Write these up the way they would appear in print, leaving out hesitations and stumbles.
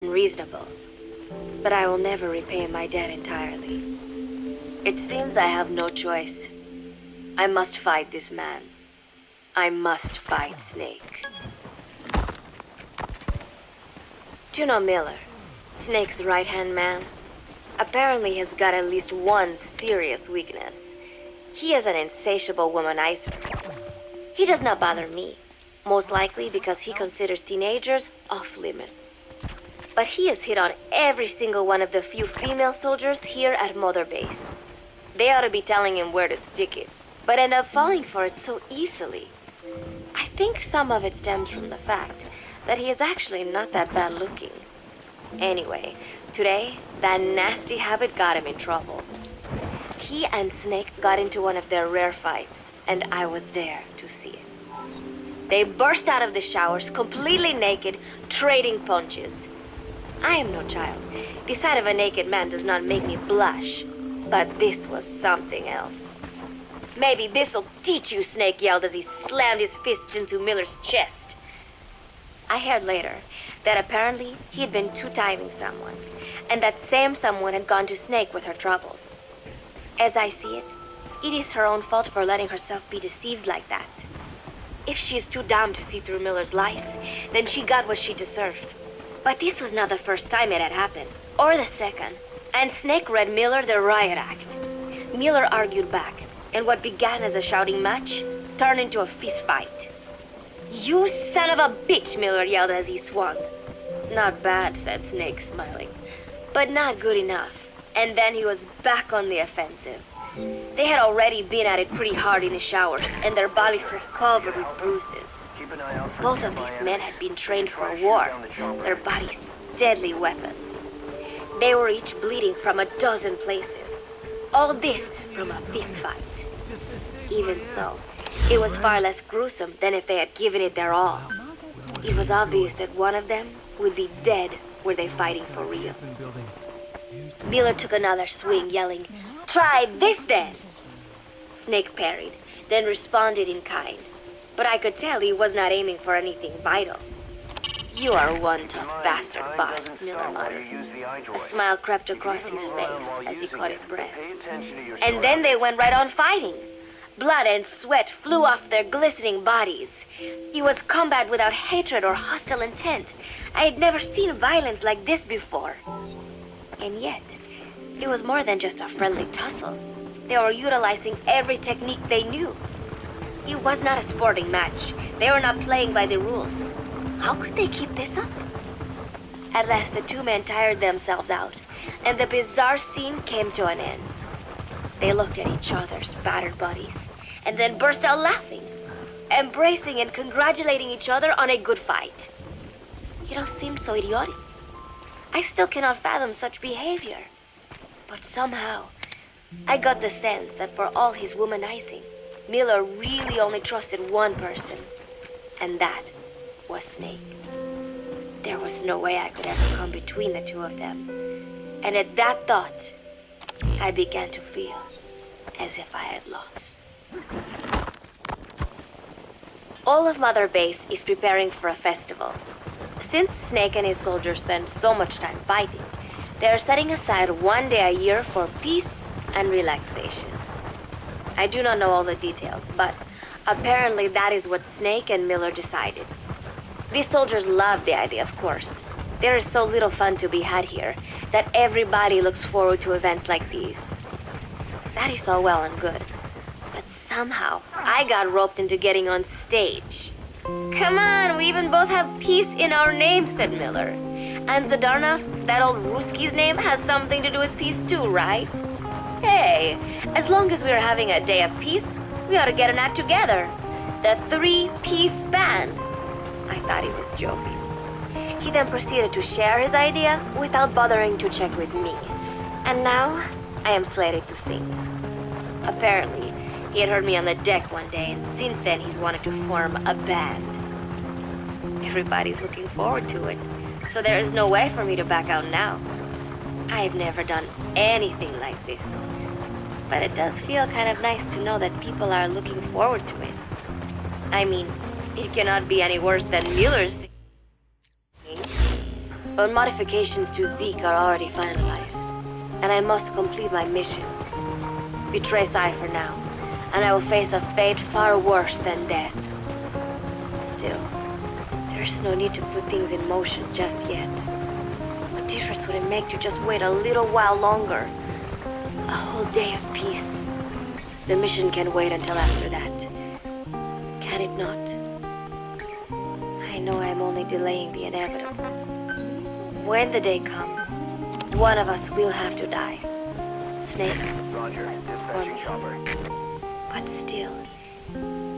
Reasonable, but I will never repay my debt entirely. It seems I have no choice. I must fight this man. I must fight Snake. Do you know Miller, Snake's right-hand man? Apparently has got at least one serious weakness. He is an insatiable womanizer. He does not bother me, most likely because he considers teenagers off limits. But he has hit on every single one of the few female soldiers here at Mother Base. They ought to be telling him where to stick it, but end up falling for it so easily. I think some of it stems from the fact that he is actually not that bad looking. Anyway, today, that nasty habit got him in trouble. He and Snake got into one of their rare fights, and I was there to see it. They burst out of the showers, completely naked, trading punches. I am no child. The sight of a naked man does not make me blush. But this was something else. Maybe this'll teach you, Snake yelled as he slammed his fists into Miller's chest. I heard later that apparently he had been two-timing someone, and that same someone had gone to Snake with her troubles. As I see it, it is her own fault for letting herself be deceived like that. If she is too dumb to see through Miller's lies, then she got what she deserved. But this was not the first time it had happened, or the second, and Snake read Miller the riot act. Miller argued back, and what began as a shouting match turned into a fist fight. "You son of a bitch," Miller yelled as he swung. "Not bad," said Snake, smiling, "but not good enough." And then he was back on the offensive. They had already been at it pretty hard in the showers, and their bodies were covered with bruises. Both of these men had been trained for war, their bodies deadly weapons. They were each bleeding from a dozen places. All this from a fist fight. Even so, it was far less gruesome than if they had given it their all. It was obvious that one of them would be dead were they fighting for real. Miller took another swing, yelling, "Try this then!" Snake parried, then responded in kind. But I could tell he was not aiming for anything vital. "You are one tough bastard, boss," Miller muttered. A smile crept across his face as he caught his breath. And then they went right on fighting. Blood and sweat flew off their glistening bodies. It was combat without hatred or hostile intent. I had never seen violence like this before. And yet, it was more than just a friendly tussle. They were utilizing every technique they knew. It was not a sporting match. They were not playing by the rules. How could they keep this up? At last, the two men tired themselves out, and the bizarre scene came to an end. They looked at each other's battered bodies, and then burst out laughing, embracing and congratulating each other on a good fight. It all seemed so idiotic. I still cannot fathom such behavior. But somehow, I got the sense that for all his womanizing, Miller really only trusted one person, and that was Snake. There was no way I could ever come between the two of them. And at that thought, I began to feel as if I had lost. All of Mother Base is preparing for a festival. Since Snake and his soldiers spend so much time fighting, they are setting aside one day a year for peace and relaxation. I do not know all the details, but apparently that is what Snake and Miller decided. These soldiers love the idea, of course. There is so little fun to be had here that everybody looks forward to events like these. That is all well and good, but somehow I got roped into getting on stage. "Come on, we even both have peace in our name," said Miller. "And Zdarnov, that old Ruski's name, has something to do with peace too, right? Hey, as long as we're having a day of peace, we ought to get an act together. The Three-Piece Band." I thought he was joking. He then proceeded to share his idea without bothering to check with me. And now, I am slated to sing. Apparently, he had heard me on the deck one day, and since then he's wanted to form a band. Everybody's looking forward to it, so there is no way for me to back out now. I have never done anything like this, but it does feel kind of nice to know that people are looking forward to it. I mean, it cannot be any worse than Miller's singing. but modifications to Zeke are already finalized, and I must complete my mission. Betray Cypher now, and I will face a fate far worse than death. Still, there's no need to put things in motion just yet. What difference would it make to just wait a little while longer? A whole day of peace. The mission can wait until after that. Can it not? I know I'm only delaying the inevitable. When the day comes, one of us will have to die. Snake. Roger. Dispatching chopper. But still,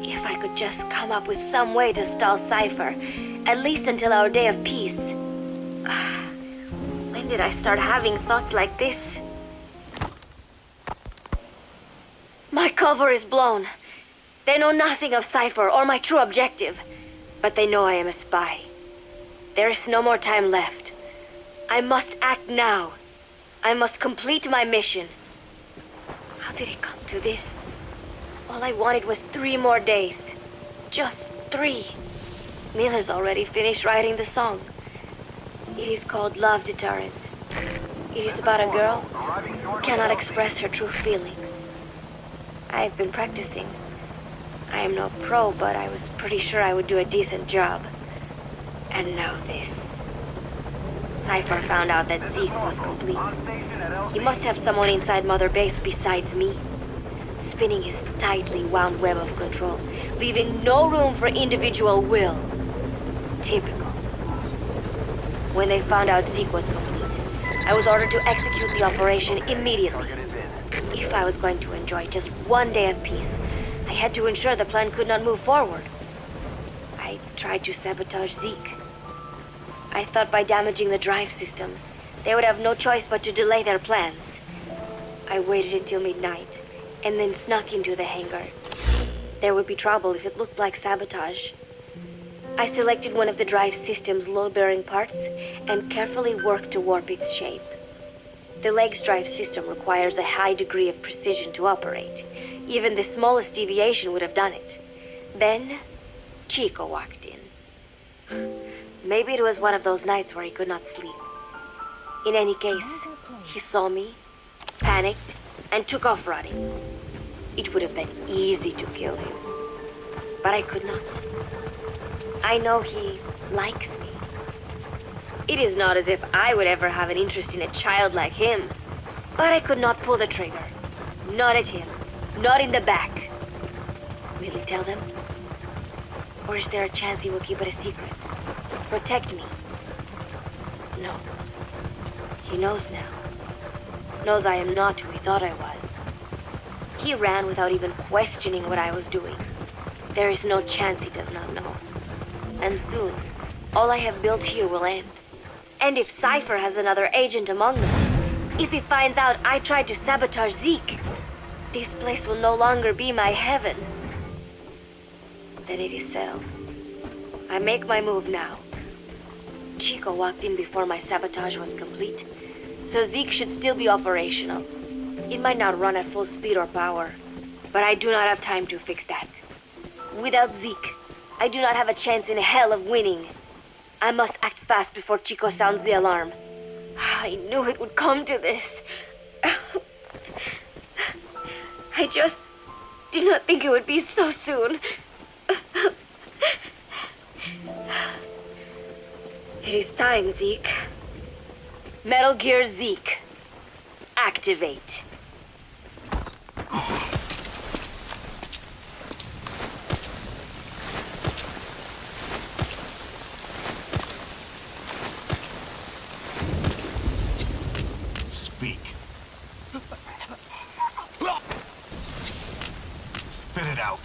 if I could just come up with some way to stall Cypher, at least until our day of peace. When did I start having thoughts like this? My cover is blown. They know nothing of Cypher or my true objective, but they know I am a spy. There is no more time left. I must act now. I must complete my mission. How did it come to this? All I wanted was 3 more days. Just 3. Miller's already finished writing the song. It is called Love Deterrent. It is about a girl who cannot express her true feelings. I have been practicing. I am no pro, but I was pretty sure I would do a decent job. And now this. Cypher found out that Zeke was complete. He must have someone inside Mother Base besides me, spinning his tightly wound web of control, leaving no room for individual will. Typical. When they found out Zeke was complete, I was ordered to execute the operation immediately. If I was going to enjoy just 1 day of peace, I had to ensure the plan could not move forward. I tried to sabotage Zeke. I thought by damaging the drive system, they would have no choice but to delay their plans. I waited until midnight, and then snuck into the hangar. There would be trouble if it looked like sabotage. I selected one of the drive system's load-bearing parts and carefully worked to warp its shape. The leg's drive system requires a high degree of precision to operate. Even the smallest deviation would have done it. Then, Chico walked in. Maybe it was one of those nights where he could not sleep. In any case, he saw me, panicked, and took off running. It would have been easy to kill him, but I could not. I know he likes me. It is not as if I would ever have an interest in a child like him, but I could not pull the trigger. Not at him, not in the back. Will he tell them? Or is there a chance he will keep it a secret? Protect me? No. He knows now. Knows I am not who he thought I was. He ran without even questioning what I was doing. There is no chance he does not know. And soon, all I have built here will end. And if Cypher has another agent among them, if he finds out I tried to sabotage Zeke, this place will no longer be my heaven. Then it is settled. I make my move now. Chico walked in before my sabotage was complete, so Zeke should still be operational. It might not run at full speed or power, but I do not have time to fix that. Without Zeke, I do not have a chance in hell of winning. I must act fast before Chico sounds the alarm. I knew it would come to this. I just did not think it would be so soon. It is time, Zeke. Metal Gear Zeke. Activate. Speak. Spit it out.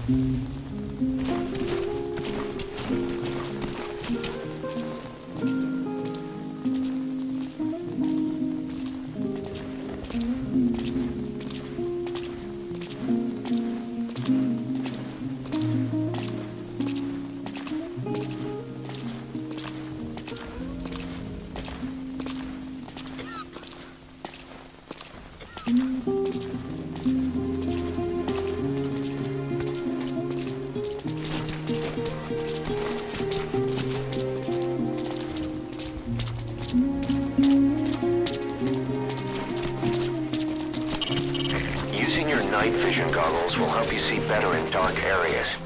Using your night vision goggles will help you see better in dark areas.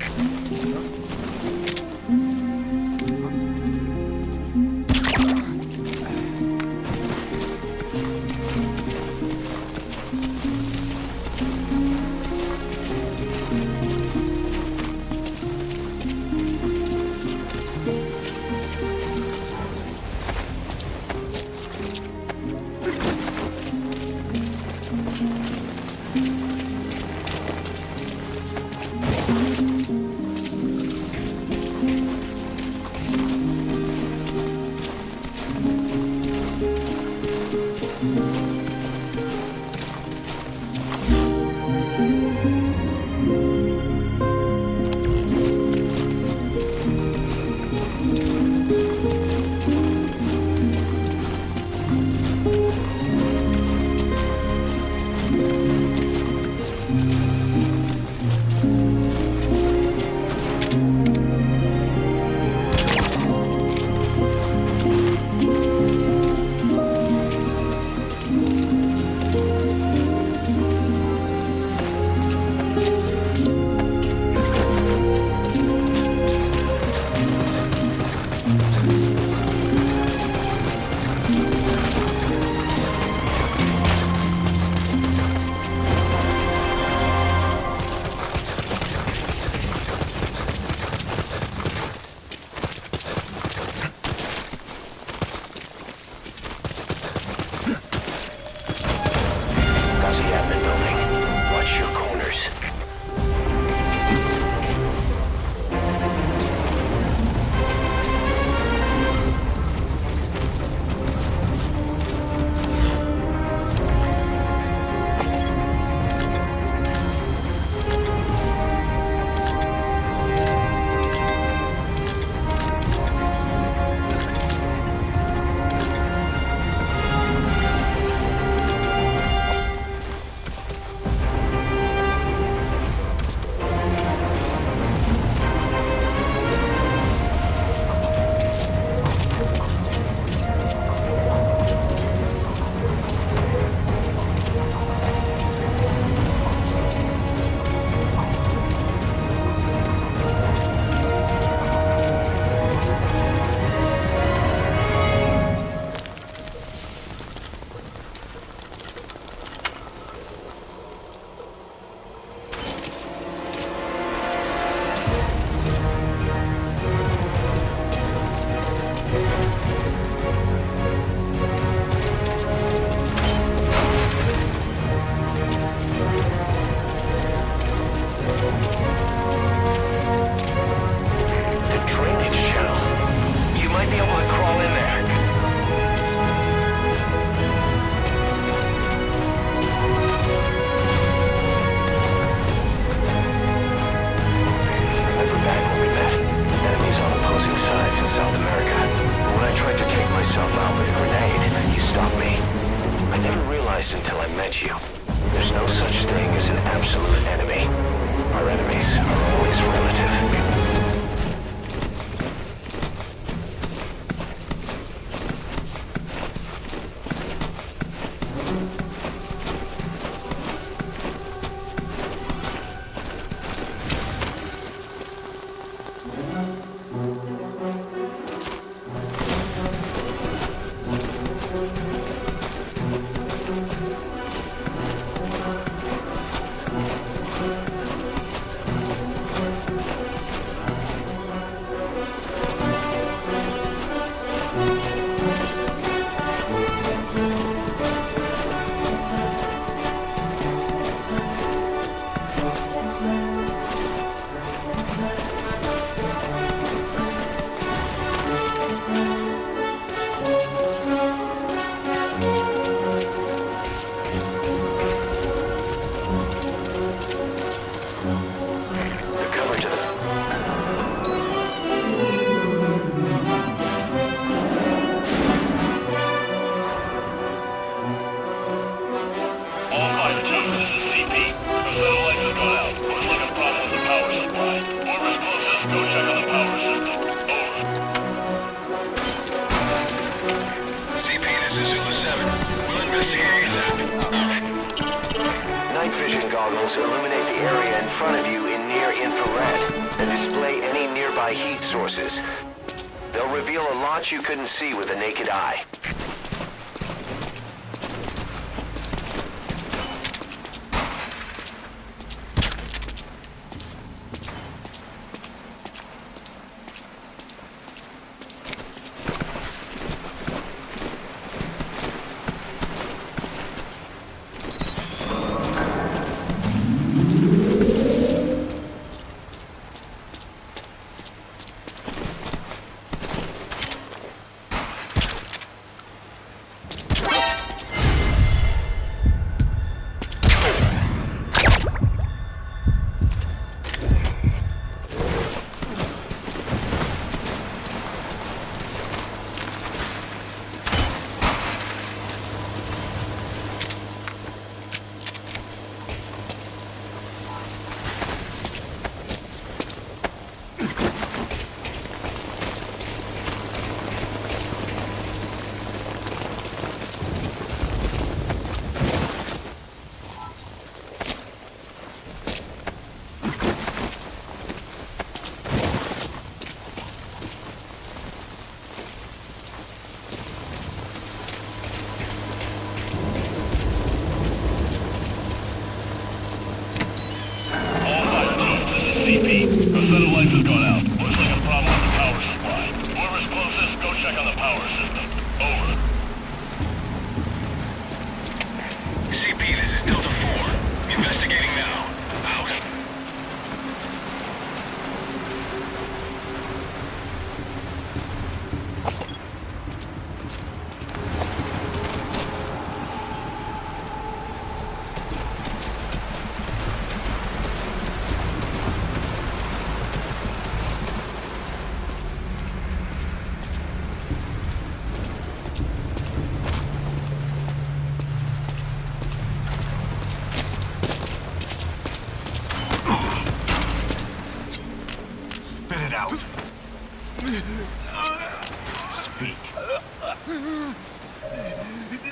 to illuminate the area in front of you in near infrared and display any nearby heat sources. They'll reveal a lot you couldn't see with the naked eye. CP, the satellites has gone out. Looks like a problem with the power supply. Whoever's closest, go check on the power system. Over. CP, this is Delta 4. Investigating now. Out. Spit it out. Speak.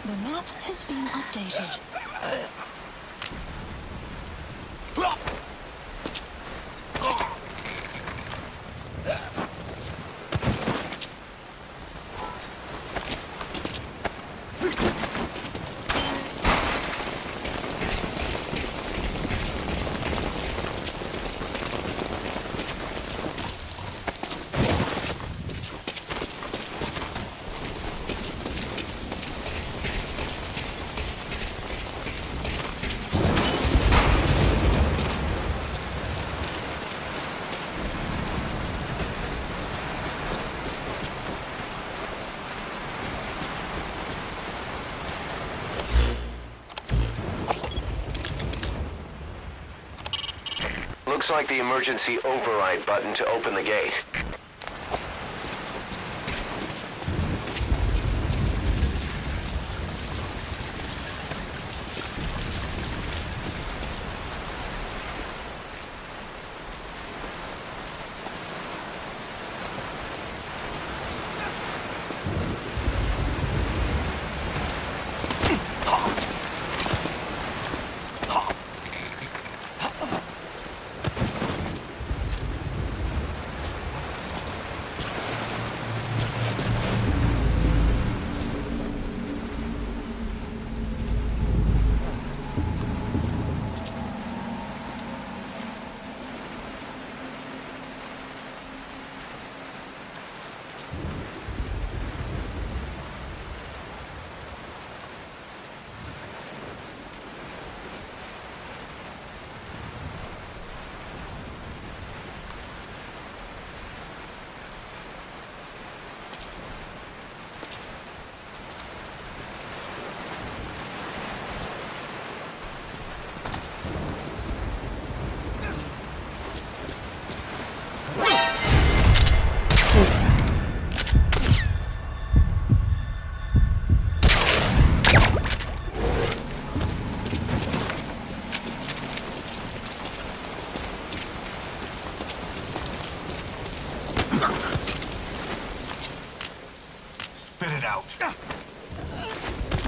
The map has been updated. Looks like the emergency override button to open the gate. Spit it out.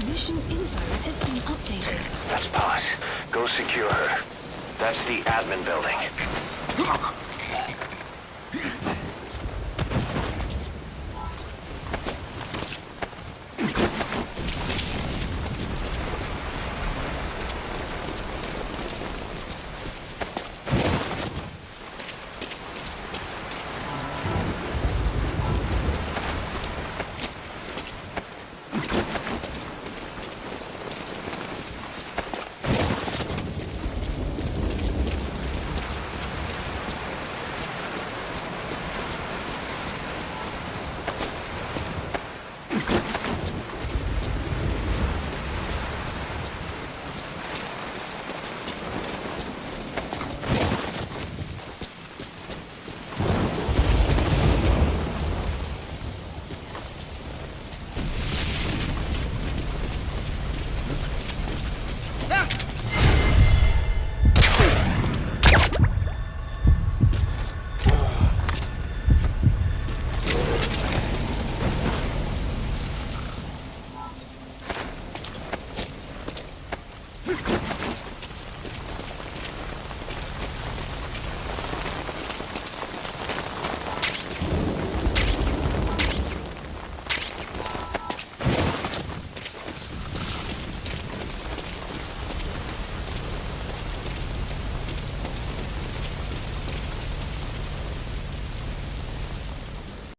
Mission info has been updated. That's Boss. Go secure her. That's the admin building.